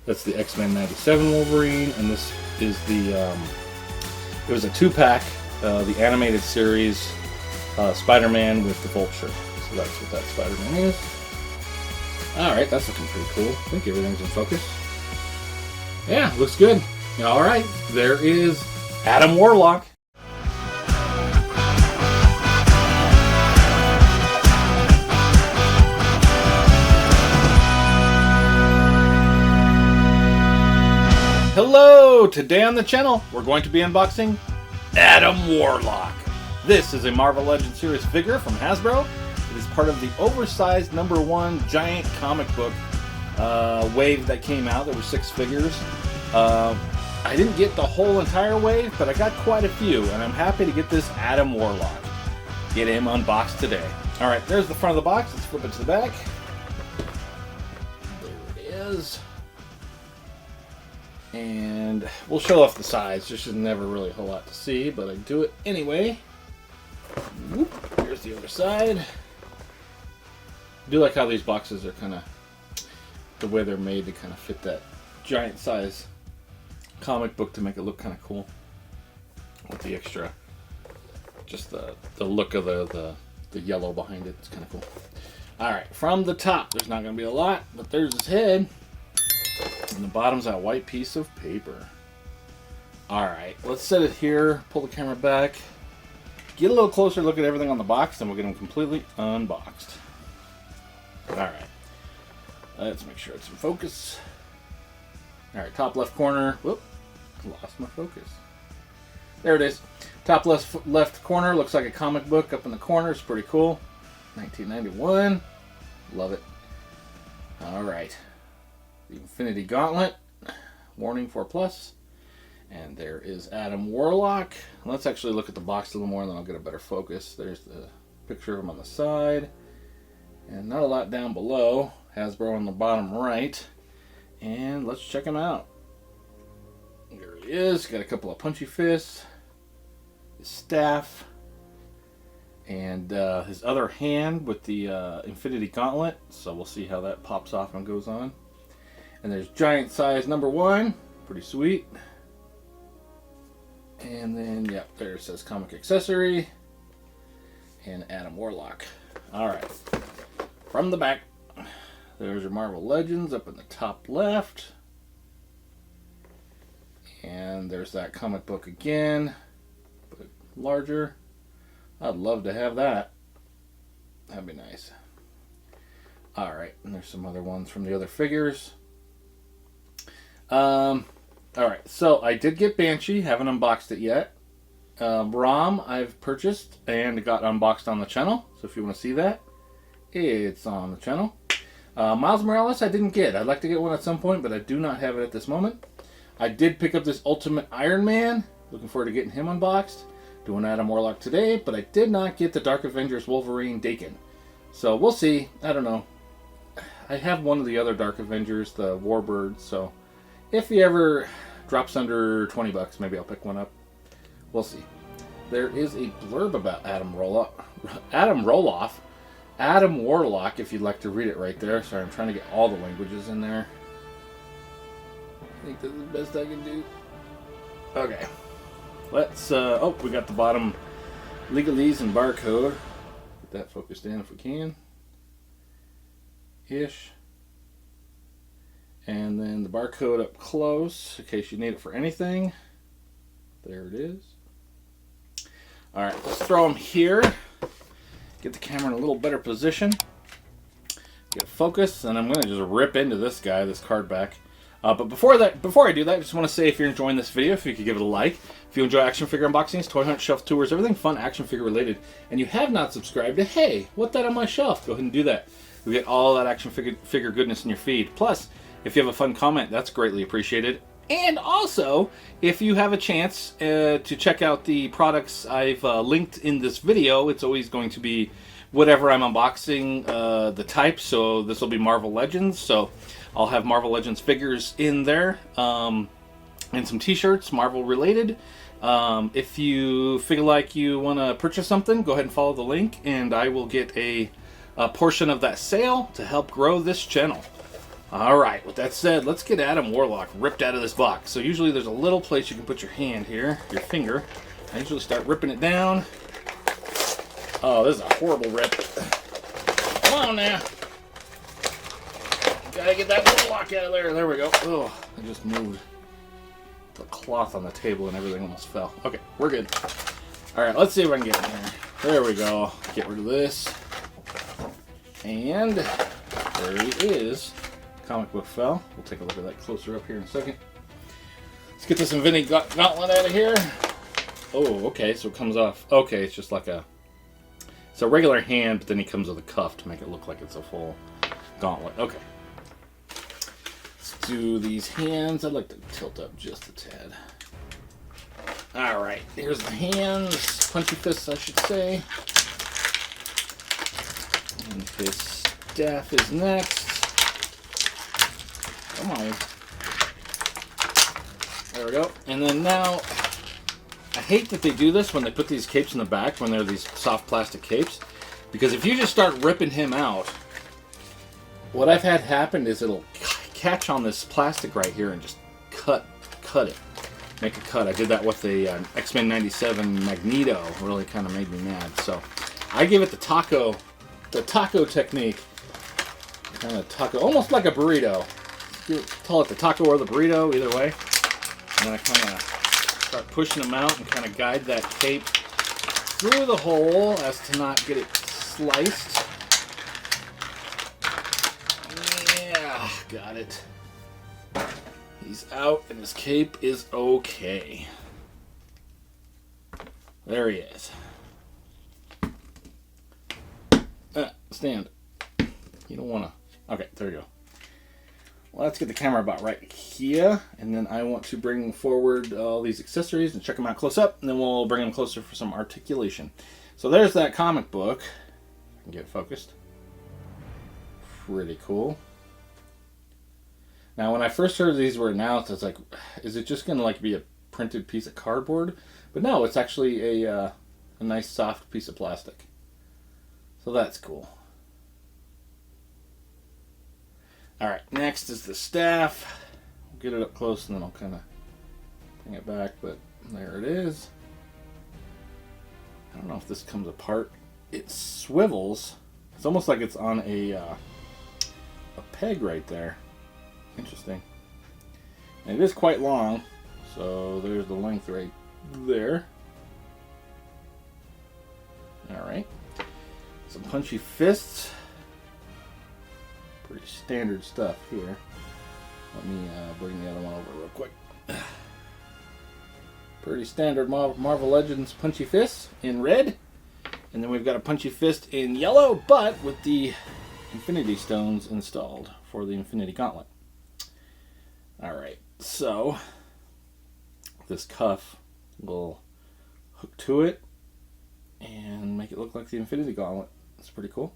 That's the X-Men 97 Wolverine, and this is the, it was a 2-pack, the animated series, Spider-Man with the Vulture. So that's what that Spider-Man is. Alright, that's looking pretty cool. I think everything's in focus. Yeah, looks good. Alright, there is Adam Warlock. Hello! Today on the channel, we're going to be unboxing Adam Warlock. This is a Marvel Legends series figure from Hasbro. It is part of the oversized #1 giant comic book wave that came out. There were 6 figures. I didn't get the whole entire wave, but I got quite a few, and I'm happy to get this Adam Warlock. Get him unboxed today. Alright, there's the front of the box. Let's flip it to the back. There it is. And we'll show off the sides. There's never really a whole lot to see, but I do it anyway. Whoop. Here's the other side. I do like how these boxes are kind of, the way they're made to kind of fit that giant size comic book to make it look kind of cool. With the extra, just the look of the yellow behind it. It's kind of cool. Alright, from the top, there's not going to be a lot, but there's his head. And the bottom's that white piece of paper. Alright, let's set it here, pull the camera back, get a little closer look at everything on the box, then we'll get them completely unboxed. Alright, let's make sure it's in focus. Alright, top left corner, whoop, lost my focus. There it is. Top left corner, looks like a comic book up in the corner, it's pretty cool. 1991, love it. Alright. The Infinity Gauntlet, warning 4+, and there is Adam Warlock. Let's actually look at the box a little more and then I'll get a better focus. There's the picture of him on the side, and not a lot down below. Hasbro on the bottom right, and let's check him out. There he is, got a couple of punchy fists, his staff, and his other hand with the Infinity Gauntlet, so we'll see how that pops off and goes on. And there's giant size #1, pretty sweet. And then, yep, there it says Comic Accessory and Adam Warlock. Alright, from the back, there's your Marvel Legends up in the top left. And there's that comic book again, but larger. I'd love to have that. That'd be nice. Alright, and there's some other ones from the other figures. Alright, so I did get Banshee, haven't unboxed it yet. Rom I've purchased and got unboxed on the channel, so if you want to see that, it's on the channel. Miles Morales I didn't get. I'd like to get one at some point, but I do not have it at this moment. I did pick up this Ultimate Iron Man, looking forward to getting him unboxed. Doing Adam Warlock today, but I did not get the Dark Avengers Wolverine Dakin. So we'll see, I don't know. I have one of the other Dark Avengers, the Warbird, so if he ever drops under 20 bucks, maybe I'll pick one up. We'll see. There is a blurb about Adam Warlock, if you'd like to read it right there. Sorry, I'm trying to get all the languages in there. I think that's the best I can do. Okay. Let's, oh, we got the bottom legalese and barcode. Get that focused in if we can. Ish. And then the barcode up close, in case you need it for anything. There it is. Alright, let's throw them here. Get the camera in a little better position. Get focus, and I'm going to just rip into this guy, this card back. But before I do that, I just want to say if you're enjoying this video, if you could give it a like. If you enjoy action figure unboxings, toy hunt, shelf tours, everything fun action figure related, and you have not subscribed to Hey, What That On My Shelf, go ahead and do that. We get all that action figure goodness in your feed. Plus, if you have a fun comment, that's greatly appreciated. And also, if you have a chance to check out the products I've linked in this video, it's always going to be whatever I'm unboxing, the type. So this will be Marvel Legends. So I'll have Marvel Legends figures in there, and some t-shirts, Marvel related. If you feel like you want to purchase something, go ahead and follow the link, and I will get a portion of that sale to help grow this channel. Alright, with that said, let's get Adam Warlock ripped out of this box. So usually there's a little place you can put your hand here, your finger. I usually start ripping it down. Oh, this is a horrible rip. Come on now. Gotta get that Warlock out of there. There we go. Oh, I just moved the cloth on the table and everything almost fell. Okay, we're good. Alright, let's see if I can get in there. There we go. Get rid of this. And there he is. Comic book fell. We'll take a look at that closer up here in a second. Let's get this Infinity Gauntlet out of here. Oh, okay, so it comes off. Okay, it's just like it's a regular hand, but then he comes with a cuff to make it look like it's a full gauntlet. Okay. Let's do these hands. I'd like to tilt up just a tad. Alright, here's the hands. Punchy fists, I should say. And his staff is next. Come on. There we go. And then now, I hate that they do this when they put these capes in the back, when they're these soft plastic capes. Because if you just start ripping him out, what I've had happen is it'll catch on this plastic right here and just cut it. Make a cut. I did that with the X-Men 97 Magneto. Really kind of made me mad. So I give it the taco technique. Kind of taco, almost like a burrito. You call it the taco or the burrito, either way. And then I kind of start pushing them out and kind of guide that cape through the hole as to not get it sliced. Yeah, got it. He's out and his cape is okay. There he is. Stand. You don't want to. Okay, there you go. Well, let's get the camera about right here, and then I want to bring forward all these accessories and check them out close up, and then we'll bring them closer for some articulation. So there's that comic book. I can get it focused. Pretty cool. Now, when I first heard these were announced, I was like, is it just going to like be a printed piece of cardboard? But no, it's actually a nice soft piece of plastic. So that's cool. Alright, next is the staff. We'll get it up close and then I'll kind of bring it back, but there it is. I don't know if this comes apart. It swivels. It's almost like it's on a peg right there. Interesting. And it is quite long, so there's the length right there. Alright. Some punchy fists. Pretty standard stuff here. Let me bring the other one over real quick. Pretty standard Marvel Legends punchy fist in red. And then we've got a punchy fist in yellow, but with the Infinity Stones installed for the Infinity Gauntlet. Alright, so this cuff will hook to it and make it look like the Infinity Gauntlet. That's pretty cool.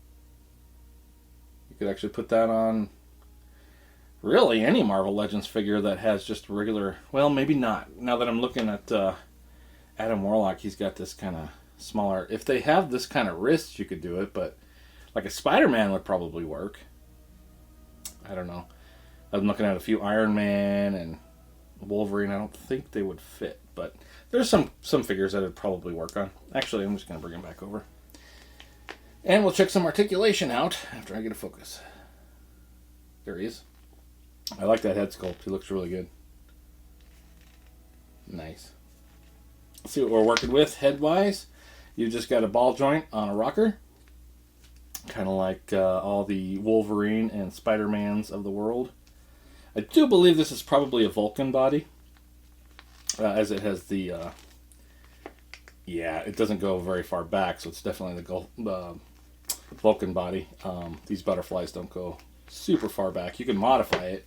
You could actually put that on really any Marvel Legends figure that has just regular, well, maybe not. Now that I'm looking at Adam Warlock, he's got this kind of smaller, if they have this kind of wrist, you could do it, but like a Spider-Man would probably work. I don't know. I'm looking at a few Iron Man and Wolverine. I don't think they would fit, but there's some figures that would probably work on. Actually, I'm just going to bring him back over. And we'll check some articulation out after I get a focus. There he is. I like that head sculpt. He looks really good. Nice. Let's see what we're working with head-wise. You just got a ball joint on a rocker. Kind of like all the Wolverine and Spider-Mans of the world. I do believe this is probably a Vulcan body. As it has the... yeah, it doesn't go very far back, so it's definitely the Vulcan body. These butterflies don't go super far back. You can modify it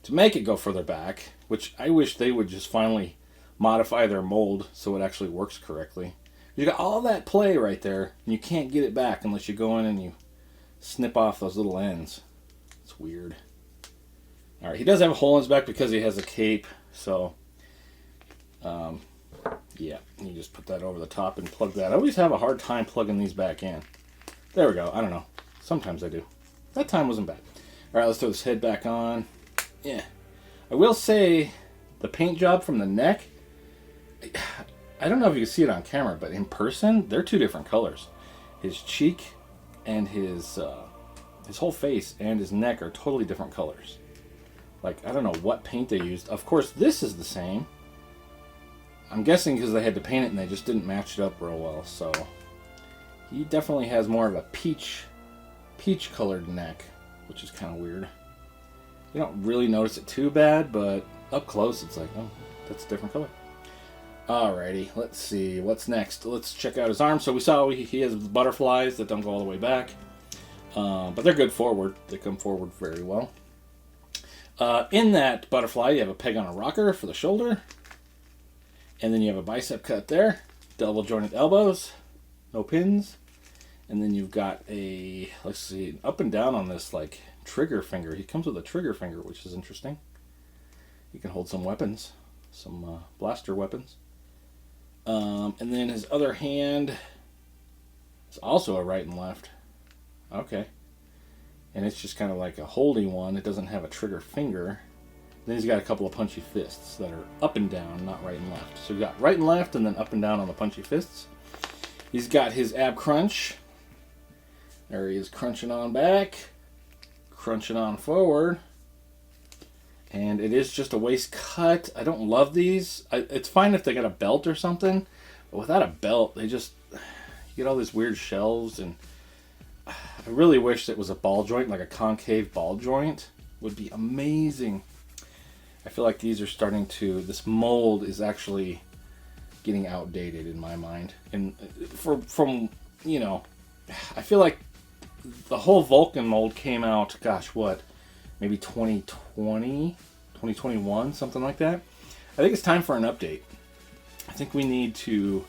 to make it go further back, which I wish they would just finally modify their mold so it actually works correctly. You got all that play right there, and you can't get it back unless you go in and you snip off those little ends. It's weird. Alright, he does have a hole in his back because he has a cape, so yeah, you just put that over the top and plug that. I always have a hard time plugging these back in. There we go. I don't know. Sometimes I do. That time wasn't bad. Alright, let's throw this head back on. Yeah. I will say, the paint job from the neck, I don't know if you can see it on camera, but in person, they're two different colors. His cheek and his whole face and his neck are totally different colors. Like, I don't know what paint they used. Of course, this is the same. I'm guessing because they had to paint it and they just didn't match it up real well, so... He definitely has more of a peach colored neck, which is kind of weird. You don't really notice it too bad, but up close it's like, oh, that's a different color. Alrighty, let's see, what's next? Let's check out his arms. So we saw he has butterflies that don't go all the way back, but they're good forward. They come forward very well. In that butterfly, you have a peg on a rocker for the shoulder, and then you have a bicep cut there, double jointed elbows, no pins. And then you've got a, let's see, up and down on this, like, trigger finger. He comes with a trigger finger, which is interesting. He can hold some weapons, some blaster weapons. And then his other hand is also a right and left. Okay. And it's just kind of like a holding one. It doesn't have a trigger finger. Then he's got a couple of punchy fists that are up and down, not right and left. So we've got right and left and then up and down on the punchy fists. He's got his ab crunch. There he is, crunching on back, crunching on forward. And it is just a waist cut. I don't love these. It's fine if they got a belt or something, but without a belt, they just, you get all these weird shelves. And I really wish it was a ball joint, like a concave ball joint. Would be amazing. I feel like these are starting to, this mold is actually getting outdated in my mind. And from you know, I feel like the whole Vulcan mold came out, gosh, what, maybe 2020, 2021, something like that. I think it's time for an update. I think we need to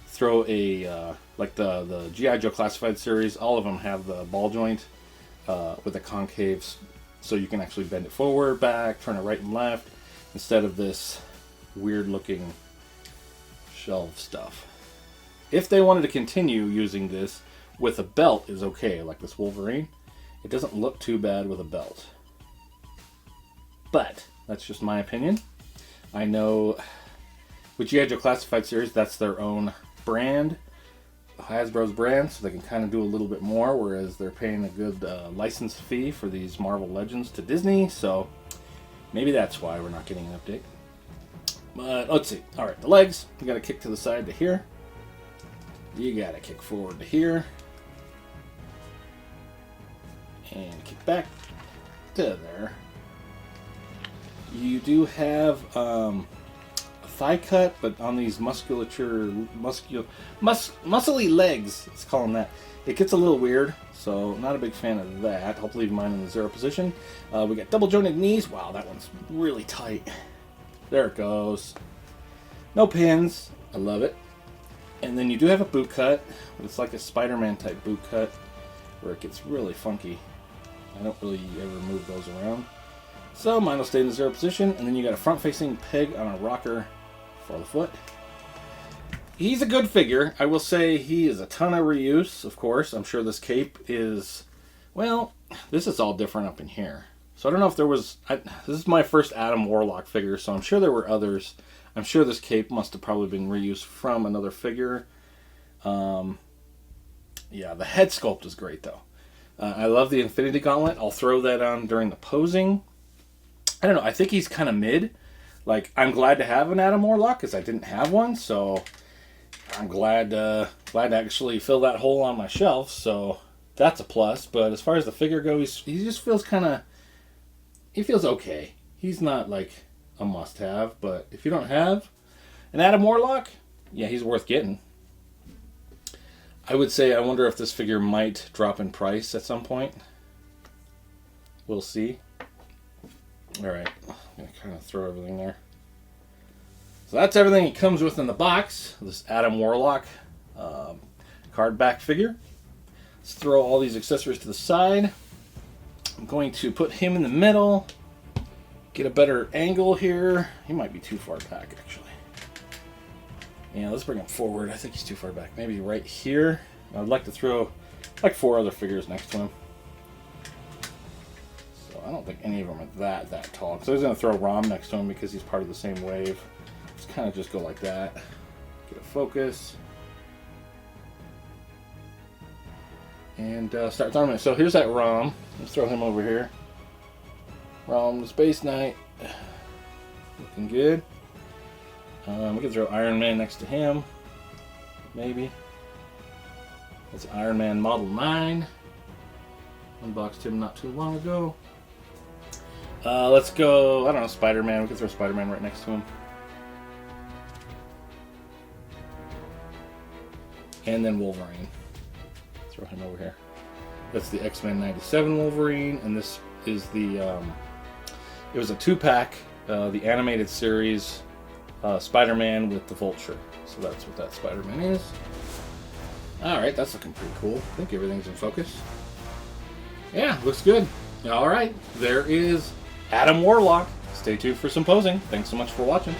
throw a, like the G.I. Joe Classified series, all of them have the ball joint with the concaves, so you can actually bend it forward, back, turn it right and left, instead of this weird looking shelf stuff. If they wanted to continue using this with a belt is okay, like this Wolverine. It doesn't look too bad with a belt. But, that's just my opinion. I know with G.I. Joe Classified series, that's their own brand, Hasbro's brand, so they can kind of do a little bit more, whereas they're paying a good license fee for these Marvel Legends to Disney, so maybe that's why we're not getting an update. But, let's see. Alright, the legs, you gotta kick to the side to here. You gotta kick forward to here. And kick back to there. You do have a thigh cut, but on these muscly legs, let's call them that, it gets a little weird, so not a big fan of that. I'll leave mine in the zero position. We got double jointed knees. Wow, that one's really tight. There it goes. No pins. I love it. And then you do have a boot cut, but it's like a Spider-Man type boot cut where it gets really funky. I don't really ever move those around. So mine will stay in the zero position, and then you got a front-facing peg on a rocker for the foot. He's a good figure. I will say he is a ton of reuse, of course. I'm sure this cape is, well, this is all different up in here. So I don't know if there was, this is my first Adam Warlock figure, so I'm sure there were others. I'm sure this cape must have probably been reused from another figure. Yeah, the head sculpt is great, though. I love the Infinity Gauntlet. I'll throw that on during the posing. I don't know. I think he's kind of mid. Like, I'm glad to have an Adam Warlock because I didn't have one, so I'm glad to actually fill that hole on my shelf. So that's a plus. But as far as the figure goes, he just feels kind of. He feels okay. He's not like a must-have, but if you don't have an Adam Warlock, yeah, he's worth getting. I would say I wonder if this figure might drop in price at some point. We'll see. Alright, I'm going to kind of throw everything there. So that's everything it comes with in the box. This Adam Warlock card back figure. Let's throw all these accessories to the side. I'm going to put him in the middle. Get a better angle here. He might be too far back, actually. Yeah, let's bring him forward. I think he's too far back. Maybe right here. I'd like to throw like 4 other figures next to him. I don't think any of them are that tall. So I was going to throw Rom next to him because he's part of the same wave. Let's kind of just go like that. Get a focus. And start throwing it. So here's that Rom. Let's throw him over here. Rom the Space Knight. Looking good. We can throw Iron Man next to him. Maybe. That's Iron Man Model 9. Unboxed him not too long ago. Let's go, I don't know, Spider-Man. We can throw Spider-Man right next to him. And then Wolverine. Throw him over here. That's the X-Men 97 Wolverine, and this is the, it was a 2-pack, the animated series, Spider-Man with the Vulture. So that's what that Spider-Man is. Alright, that's looking pretty cool. I think everything's in focus. Yeah, looks good. Alright, there is Adam Warlock. Stay tuned for some posing. Thanks so much for watching.